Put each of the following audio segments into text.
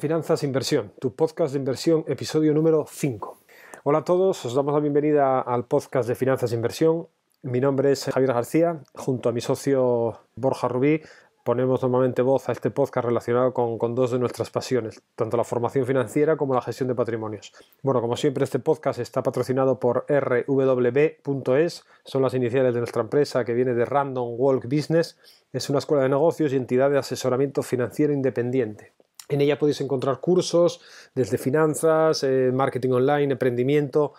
Finanzas e Inversión, tu podcast de inversión, episodio número 5. Hola a todos, os damos la bienvenida al podcast de Finanzas e Inversión. Mi nombre es Javier García, junto a mi socio Borja Rubí ponemos normalmente voz a este podcast relacionado con dos de nuestras pasiones, tanto la formación financiera como la gestión de patrimonios. Bueno, como siempre, este podcast está patrocinado por rwb.es, son las iniciales de nuestra empresa que viene de Random Walk Business, es una escuela de negocios y entidad de asesoramiento financiero independiente. En ella podéis encontrar cursos desde finanzas, marketing online, emprendimiento,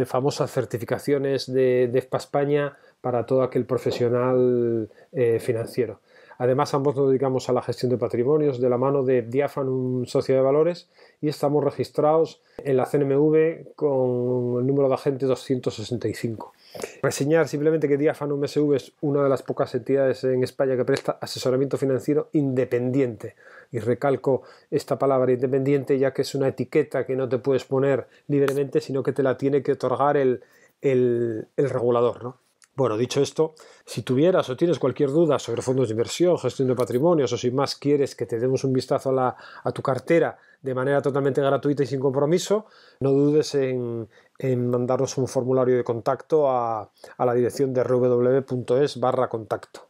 famosas certificaciones de EFPA España para todo aquel profesional financiero. Además, ambos nos dedicamos a la gestión de patrimonios de la mano de Diafanum Sociedad de Valores y estamos registrados en la CNMV con el número de agente 265. Reseñar simplemente que Diafanum SV es una de las pocas entidades en España que presta asesoramiento financiero independiente. Y recalco esta palabra independiente ya que es una etiqueta que no te puedes poner libremente, sino que te la tiene que otorgar el regulador, ¿no? Bueno, dicho esto, si tuvieras o tienes cualquier duda sobre fondos de inversión, gestión de patrimonios o si más quieres que te demos un vistazo a tu cartera de manera totalmente gratuita y sin compromiso, no dudes en mandarnos un formulario de contacto a la dirección de rwb.es/contacto.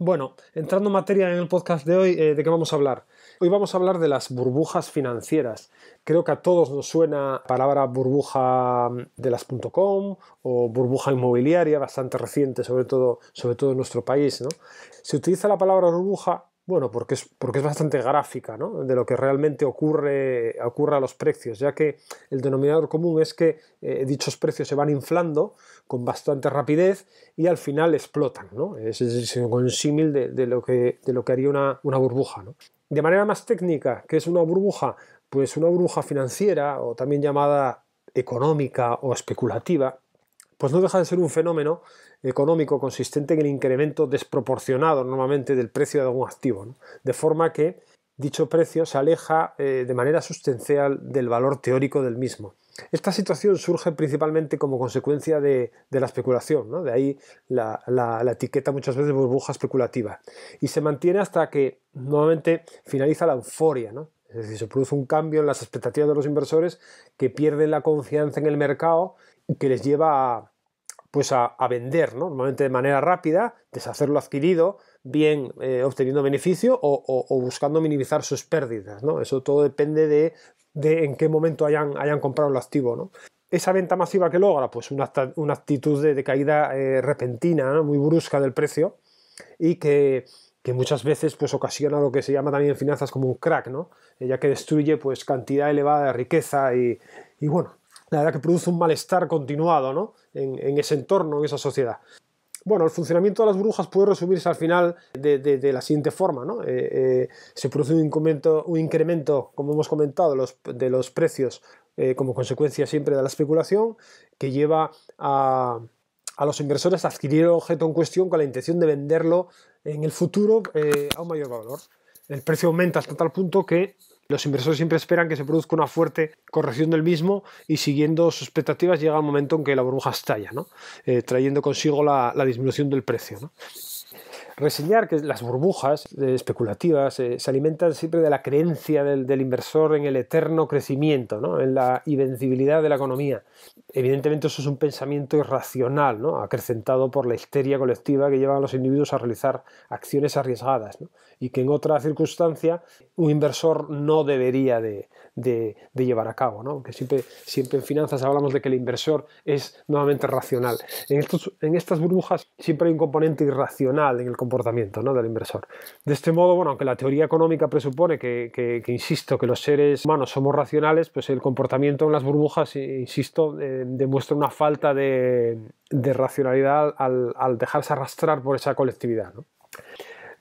Bueno, entrando en materia en el podcast de hoy, ¿de qué vamos a hablar? Hoy vamos a hablar de las burbujas financieras. Creo que a todos nos suena la palabra burbuja de las .com o burbuja inmobiliaria, bastante reciente, sobre todo en nuestro país, ¿no? Se utiliza la palabra burbuja, bueno, porque es bastante gráfica, ¿no? De lo que realmente ocurre a los precios, ya que el denominador común es que dichos precios se van inflando con bastante rapidez y al final explotan, ¿no? Es un símil de lo que haría una burbuja, ¿no? De manera más técnica, ¿qué es una burbuja? Pues una burbuja financiera o también llamada económica o especulativa, pues no deja de ser un fenómeno económico consistente en el incremento desproporcionado normalmente del precio de algún activo, ¿no? De forma que dicho precio se aleja de manera sustancial del valor teórico del mismo. Esta situación surge principalmente como consecuencia de la especulación, ¿no? De ahí la etiqueta muchas veces de burbuja especulativa. Y se mantiene hasta que nuevamente finaliza la euforia, ¿no? Es decir, se produce un cambio en las expectativas de los inversores que pierden la confianza en el mercado y que les lleva a vender, ¿no? Normalmente de manera rápida, deshacer lo adquirido, bien obteniendo beneficio o buscando minimizar sus pérdidas, ¿no? Eso todo depende de en qué momento hayan comprado el activo, ¿no? Esa venta masiva que logra, pues una actitud de caída repentina, ¿no? Muy brusca del precio y que muchas veces pues ocasiona lo que se llama también en finanzas como un crack, ¿no? Ya que destruye pues cantidad elevada de riqueza y bueno, la verdad que produce un malestar continuado, ¿no? en ese entorno, en esa sociedad. Bueno, el funcionamiento de las burbujas puede resumirse al final de la siguiente forma, ¿no? Se produce un incremento, como hemos comentado, de los precios como consecuencia siempre de la especulación, que lleva a los inversores a adquirir el objeto en cuestión con la intención de venderlo en el futuro a un mayor valor. El precio aumenta hasta tal punto que los inversores siempre esperan que se produzca una fuerte corrección del mismo y siguiendo sus expectativas llega el momento en que la burbuja estalla, ¿no? Trayendo consigo la disminución del precio, ¿no? Reseñar que las burbujas especulativas se alimentan siempre de la creencia del inversor en el eterno crecimiento, ¿no? En la invencibilidad de la economía. Evidentemente eso es un pensamiento irracional, ¿no? Acrecentado por la histeria colectiva que lleva a los individuos a realizar acciones arriesgadas, ¿no? Y que en otra circunstancia un inversor no debería de llevar a cabo, ¿no? Porque siempre en finanzas hablamos de que el inversor es nuevamente racional. En estas burbujas siempre hay un componente irracional en el comportamiento, ¿no? Del inversor. De este modo, bueno, aunque la teoría económica presupone que insisto, que los seres humanos somos racionales, pues el comportamiento en las burbujas, insisto, demuestra una falta de racionalidad al dejarse arrastrar por esa colectividad, ¿no?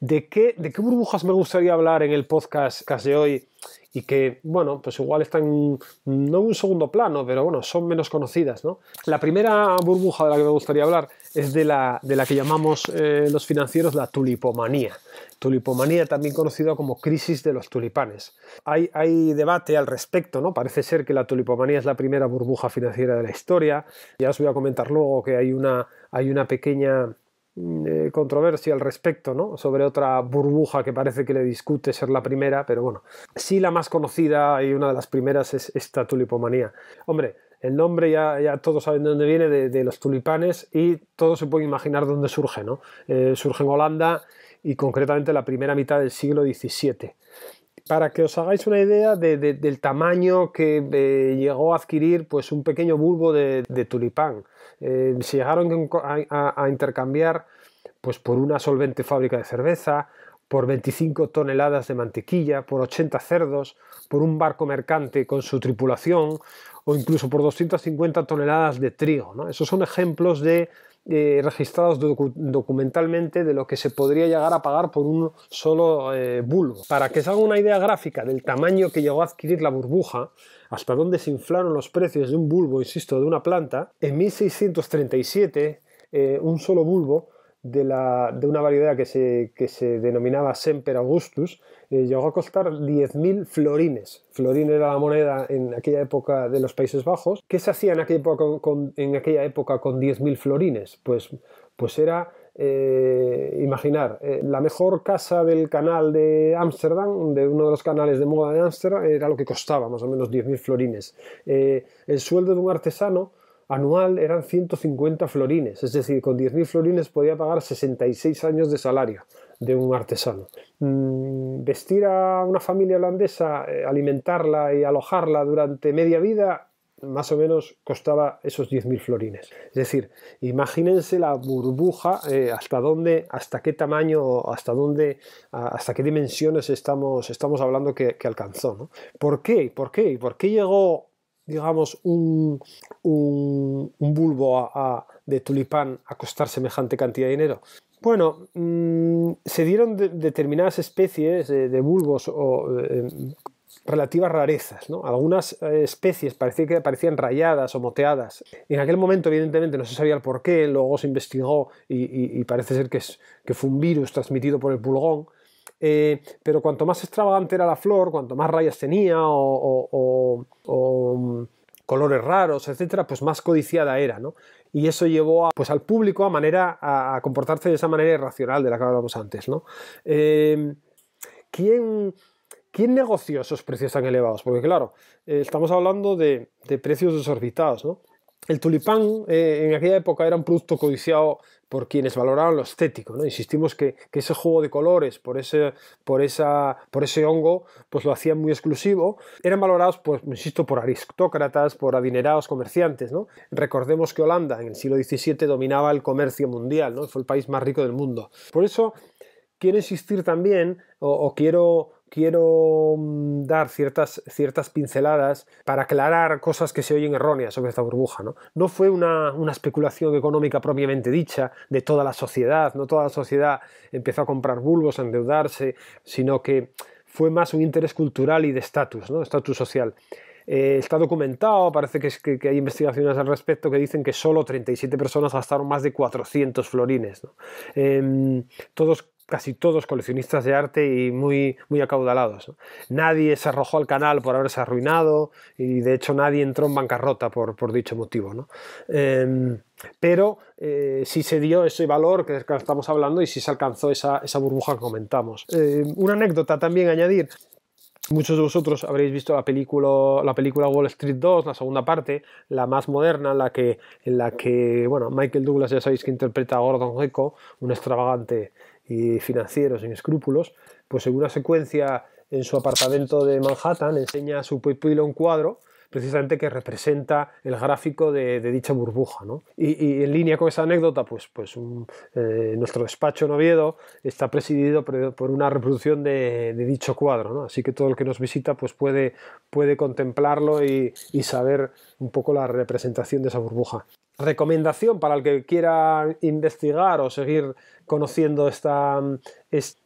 ¿De qué burbujas me gustaría hablar en el podcast de hoy? Y que, bueno, pues igual están no en un segundo plano, pero bueno, son menos conocidas, ¿no? La primera burbuja de la que me gustaría hablar es de la que llamamos los financieros la tulipomanía. Tulipomanía, también conocida como crisis de los tulipanes. Hay debate al respecto, ¿no? Parece ser que la tulipomanía es la primera burbuja financiera de la historia. Ya os voy a comentar luego que hay una pequeña controversia al respecto, ¿no? Sobre otra burbuja que parece que le discute ser la primera, pero bueno, sí la más conocida y una de las primeras es esta tulipomanía. Hombre, el nombre ya todos saben de dónde viene, de los tulipanes, y todos se pueden imaginar dónde surge, ¿no? Surge en Holanda y concretamente la primera mitad del siglo XVII. Para que os hagáis una idea del tamaño que llegó a adquirir pues, un pequeño bulbo de tulipán. Se llegaron a intercambiar pues, por una solvente fábrica de cerveza, por 25 toneladas de mantequilla, por 80 cerdos, por un barco mercante con su tripulación o incluso por 250 toneladas de trigo, ¿no? Esos son ejemplos registrados documentalmente de lo que se podría llegar a pagar por un solo bulbo. Para que se haga una idea gráfica del tamaño que llegó a adquirir la burbuja, hasta dónde se inflaron los precios de un bulbo, insisto, de una planta, en 1637 un solo bulbo de una variedad que se denominaba Semper Augustus llegó a costar 10.000 florines. Florín era la moneda en aquella época de los Países Bajos. ¿Qué se hacía en aquella época con 10.000 florines? Pues era, imaginar, la mejor casa del canal de Ámsterdam, de uno de los canales de moda de Ámsterdam, era lo que costaba, más o menos 10.000 florines. El sueldo de un artesano anual eran 150 florines, es decir, con 10.000 florines podía pagar 66 años de salario de un artesano. Vestir a una familia holandesa, alimentarla y alojarla durante media vida, más o menos costaba esos 10.000 florines. Es decir, imagínense la burbuja, hasta qué tamaño, hasta qué dimensiones estamos hablando que alcanzó, ¿no? ¿Por qué? ¿Por qué llegó, digamos, un bulbo de tulipán a costar semejante cantidad de dinero? Bueno, se dieron determinadas especies de bulbos relativas rarezas, ¿no? Algunas especies parecían rayadas o moteadas. En aquel momento, evidentemente, no se sabía el porqué, luego se investigó y parece ser que fue un virus transmitido por el pulgón. Pero cuanto más extravagante era la flor, cuanto más rayas tenía o colores raros, etcétera, pues más codiciada era, ¿no? Y eso llevó al público a comportarse de esa manera irracional de la que hablábamos antes, ¿no? ¿Quién negoció esos precios tan elevados? Porque claro, estamos hablando de precios desorbitados, ¿no? El tulipán en aquella época era un producto codiciado por quienes valoraban lo estético, ¿no? Insistimos que ese juego de colores por ese hongo pues lo hacían muy exclusivo. Eran valorados, pues, insisto, por aristócratas, por adinerados comerciantes, ¿no? Recordemos que Holanda en el siglo XVII dominaba el comercio mundial, ¿no? Fue el país más rico del mundo. Por eso quiero insistir también, quiero dar ciertas pinceladas para aclarar cosas que se oyen erróneas sobre esta burbuja, ¿no? No fue una especulación económica propiamente dicha de toda la sociedad, no toda la sociedad empezó a comprar bulbos, a endeudarse, sino que fue más un interés cultural y de estatus, ¿no? Estatus social. Está documentado, parece que hay investigaciones al respecto que dicen que solo 37 personas gastaron más de 400 florines, ¿no? Casi todos coleccionistas de arte y muy, muy acaudalados, ¿no? Nadie se arrojó al canal por haberse arruinado y de hecho nadie entró en bancarrota por dicho motivo, ¿no? Pero sí se dio ese valor que estamos hablando y sí se alcanzó esa burbuja que comentamos. Una anécdota también añadir. Muchos de vosotros habréis visto la película Wall Street 2, la segunda parte, la más moderna, en la que bueno, Michael Douglas, ya sabéis que interpreta a Gordon Gekko, un extravagante y financiero sin escrúpulos. Pues en una secuencia en su apartamento de Manhattan enseña a su pupilo un cuadro precisamente que representa el gráfico de dicha burbuja, ¿no? Y en línea con esa anécdota, nuestro despacho en Oviedo está presidido por una reproducción de dicho cuadro, ¿no? Así que todo el que nos visita pues puede contemplarlo y saber un poco la representación de esa burbuja. Recomendación para el que quiera investigar o seguir conociendo esta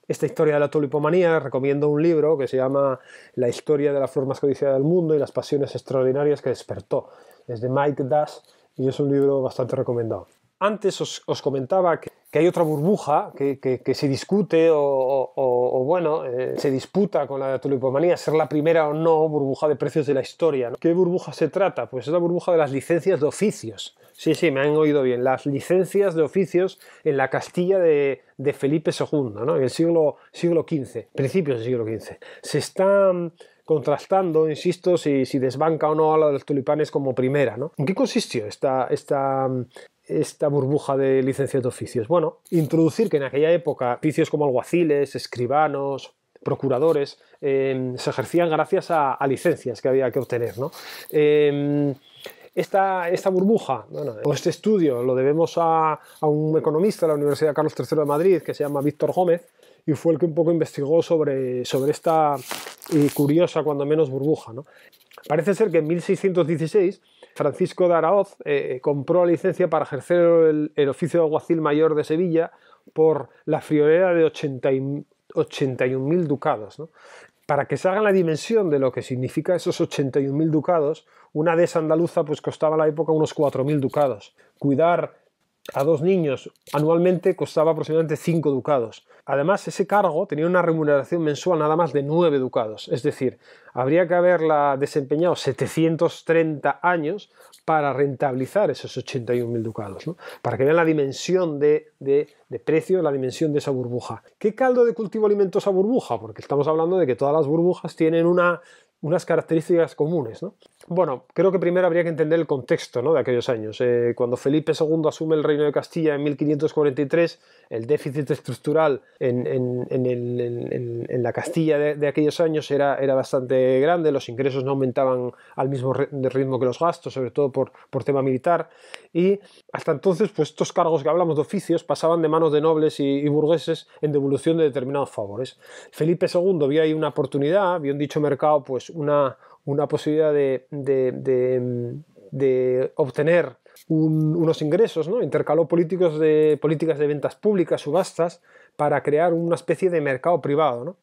historia de la tulipomanía, recomiendo un libro que se llama La historia de la flor más codiciada del mundo y las pasiones extraordinarias que despertó. Es de Mike Dash y es un libro bastante recomendado. Antes os comentaba que hay otra burbuja que se discute se disputa con la tulipomanía, ser la primera o no burbuja de precios de la historia, ¿no? ¿Qué burbuja se trata? Pues es la burbuja de las licencias de oficios. Sí, sí, me han oído bien. Las licencias de oficios en la Castilla de Felipe II, ¿no? En el siglo XV, principios del siglo XV. Se están contrastando, insisto, si desbanca o no a la de los tulipanes como primera, ¿no? ¿En qué consistió esta burbuja de licencias de oficios? Bueno, introducir que en aquella época oficios como alguaciles, escribanos, procuradores, se ejercían gracias a licencias que había que obtener, ¿no? Esta burbuja, bueno, o este estudio, lo debemos a un economista de la Universidad Carlos III de Madrid que se llama Víctor Gómez, y fue el que un poco investigó sobre esta curiosa, cuando menos, burbuja, ¿no? Parece ser que en 1616 Francisco de Araoz compró la licencia para ejercer el oficio de alguacil mayor de Sevilla por la friolera de 81.000 ducados, ¿no? Para que se hagan la dimensión de lo que significa esos 81.000 ducados, una dehesa andaluza pues costaba en la época unos 4.000 ducados. Cuidar a 2 niños anualmente costaba aproximadamente 5 ducados. Además, ese cargo tenía una remuneración mensual nada más de 9 ducados. Es decir, habría que haberla desempeñado 730 años para rentabilizar esos 81.000 ducados, ¿no? Para que vean la dimensión de precio, la dimensión de esa burbuja. ¿Qué caldo de cultivo alimenta esa burbuja? Porque estamos hablando de que todas las burbujas tienen unas características comunes, ¿no? Bueno, creo que primero habría que entender el contexto, ¿no?, de aquellos años. Cuando Felipe II asume el Reino de Castilla en 1543, el déficit estructural en la Castilla de aquellos años era bastante grande, los ingresos no aumentaban al mismo ritmo que los gastos, sobre todo por tema militar, y hasta entonces pues estos cargos que hablamos de oficios pasaban de manos de nobles y burgueses en devolución de determinados favores. Felipe II vio ahí una oportunidad, vio en dicho mercado pues una posibilidad de obtener unos ingresos, ¿no? Intercaló políticas de ventas públicas, subastas, para crear una especie de mercado privado, ¿no?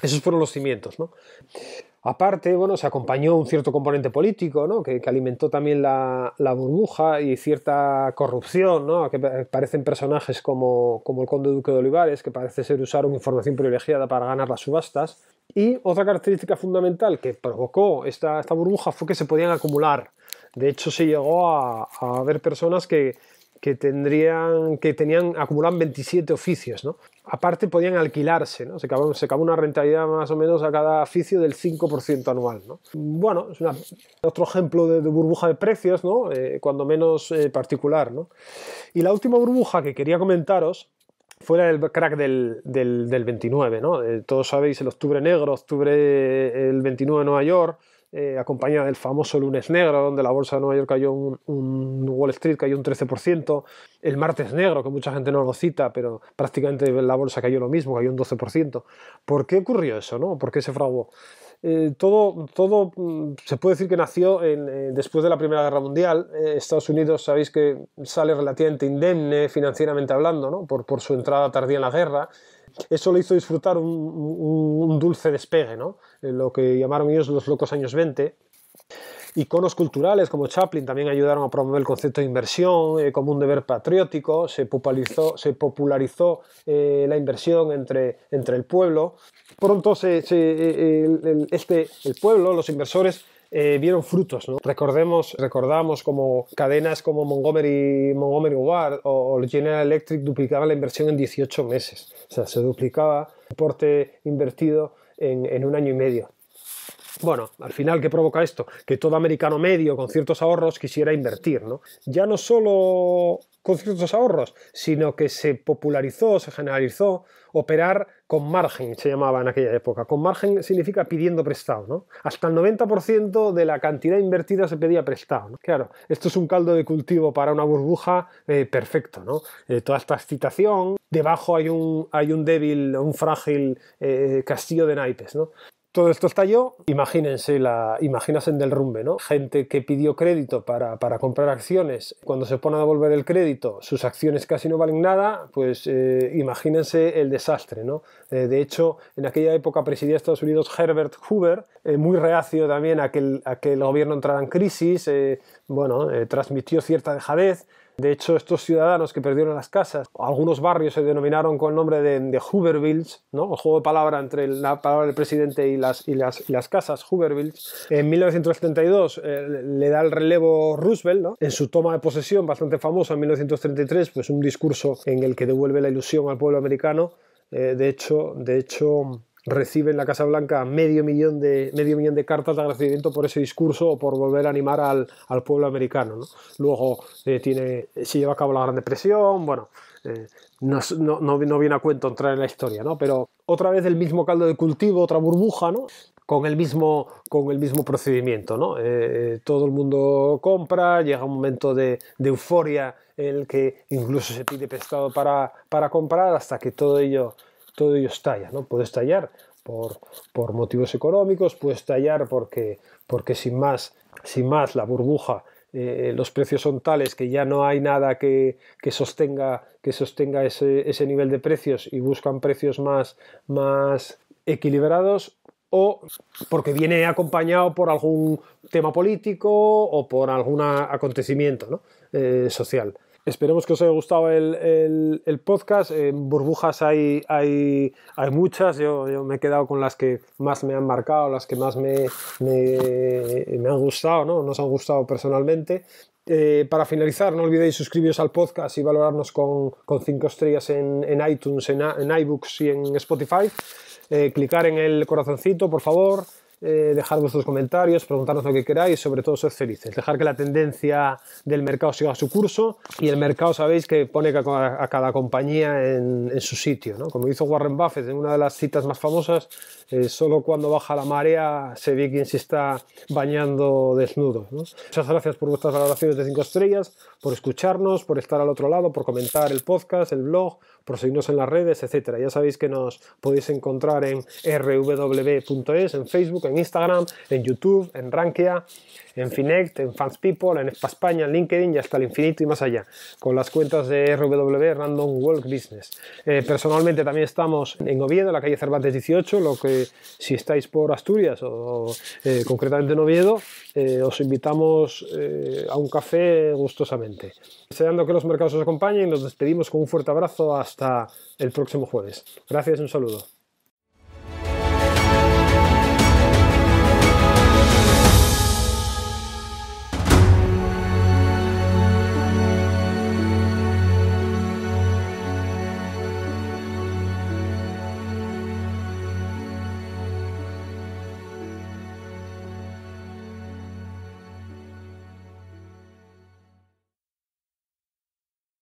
Esos fueron los cimientos, ¿no? Aparte, bueno, se acompañó un cierto componente político, ¿no?, que alimentó también la burbuja, y cierta corrupción, ¿no?, que parecen personajes como el conde duque de Olivares, que parece ser usaron información privilegiada para ganar las subastas. Y otra característica fundamental que provocó esta burbuja fue que se podían acumular. De hecho, se llegó a ver personas que acumulaban 27 oficios, ¿no? Aparte podían alquilarse, ¿no? Se acabó una rentabilidad más o menos a cada oficio del 5% anual, ¿no? Bueno, es otro ejemplo de burbuja de precios, ¿no? Cuando menos particular, ¿no? Y la última burbuja que quería comentaros fue el crack del 29, ¿no? Todos sabéis, el octubre negro, octubre el 29 de Nueva York, acompañada del famoso lunes negro, donde la bolsa de Nueva York cayó Wall Street cayó un 13%, el martes negro, que mucha gente no lo cita, pero prácticamente la bolsa cayó lo mismo, cayó un 12%. ¿Por qué ocurrió eso, no? ¿Por qué se fraguó? Todo se puede decir que nació después de la Primera Guerra Mundial. Estados Unidos, sabéis que sale relativamente indemne financieramente hablando, ¿no?, por su entrada tardía en la guerra. Eso le hizo disfrutar un dulce despegue, ¿no?, lo que llamaron ellos los locos años 20. Iconos culturales como Chaplin también ayudaron a promover el concepto de inversión como un deber patriótico. Se popularizó la inversión entre el pueblo. Pronto el pueblo, los inversores, vieron frutos, ¿no? Recordamos como cadenas como Montgomery Ward o General Electric duplicaban la inversión en 18 meses. O sea, se duplicaba el importe invertido en un año y medio. Bueno, al final, ¿qué provoca esto? Que todo americano medio con ciertos ahorros quisiera invertir, ¿no? Ya no solo con ciertos ahorros, sino que se popularizó, se generalizó operar con margen, se llamaba en aquella época. Con margen significa pidiendo prestado, ¿no? Hasta el 90% de la cantidad invertida se pedía prestado, ¿no? Claro, esto es un caldo de cultivo para una burbuja perfecto, ¿no? Toda esta excitación, debajo hay un débil, un frágil castillo de naipes, ¿no? Todo esto estalló, imagínense el derrumbe, ¿no? Gente que pidió crédito para comprar acciones, cuando se pone a devolver el crédito, sus acciones casi no valen nada, pues imagínense el desastre, ¿no? De hecho, en aquella época presidía Estados Unidos Herbert Hoover, muy reacio también a que el gobierno entrara en crisis, transmitió cierta dejadez. De hecho, estos ciudadanos que perdieron las casas, algunos barrios se denominaron con el nombre de Hoovervilles, ¿no? El juego de palabra entre la palabra del presidente y las casas, Hoovervilles. En 1932 le da el relevo Roosevelt, ¿no? En su toma de posesión, bastante famosa en 1933, pues un discurso en el que devuelve la ilusión al pueblo americano. De hecho, recibe en la Casa Blanca medio millón de cartas de agradecimiento por ese discurso o por volver a animar al pueblo americano, ¿no? Luego se lleva a cabo la Gran Depresión, bueno, no viene a cuento entrar en la historia, ¿no? Pero otra vez el mismo caldo de cultivo, otra burbuja, ¿no? Con el mismo procedimiento, ¿no? Todo el mundo compra, llega un momento de euforia en el que incluso se pide prestado para comprar hasta que todo ello estalla, ¿no? Puede estallar por motivos económicos, puede estallar porque sin más la burbuja, los precios son tales que ya no hay nada que sostenga ese nivel de precios y buscan precios más equilibrados, o porque viene acompañado por algún tema político o por algún acontecimiento, ¿no? Social. Esperemos que os haya gustado el podcast. Burbujas hay muchas. Yo me he quedado con las que más me han marcado, las que más me han gustado, ¿no? Nos han gustado personalmente. Para finalizar, no olvidéis suscribiros al podcast y valorarnos con 5 estrellas en iTunes, en iBooks y en Spotify. Clicar en el corazoncito, por favor. Dejar vuestros comentarios, preguntarnos lo que queráis, sobre todo ser felices, dejar que la tendencia del mercado siga su curso, y el mercado sabéis que pone a cada compañía en su sitio, ¿no? Como hizo Warren Buffett en una de las citas más famosas, solo cuando baja la marea se ve quién se está bañando desnudo, ¿no? Muchas gracias por vuestras valoraciones de 5 estrellas, por escucharnos, por estar al otro lado, por comentar el podcast, el blog, por seguirnos en las redes, etcétera. Ya sabéis que nos podéis encontrar en rw.es, en Facebook, en Instagram, en YouTube, en Rankia, en Finect, en Fans People, en España, en LinkedIn y hasta el infinito y más allá, con las cuentas de RW Random Walk Business. Personalmente también estamos en Oviedo, en la calle Cervantes 18, lo que si estáis por Asturias o concretamente en Oviedo, os invitamos a un café gustosamente. Deseando que los mercados os acompañen, nos despedimos con un fuerte abrazo hasta el próximo jueves. Gracias y un saludo.